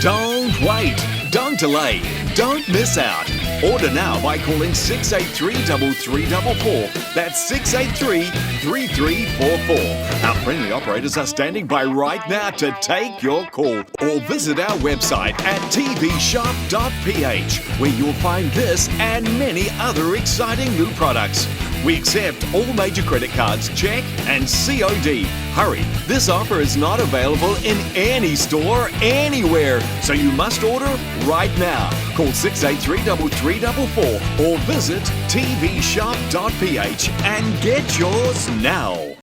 Don't wait. Don't delay. Don't miss out. Order now by calling 683-3344. That's 683-3344. Our friendly operators are standing by right now to take your call. Or visit our website at tvshop.ph, where you'll find this and many other exciting new products. We accept all major credit cards, check and COD. Hurry, this offer is not available in any store anywhere, so you must order right now. Call 683-3344 or visit tvshop.ph and get yours now.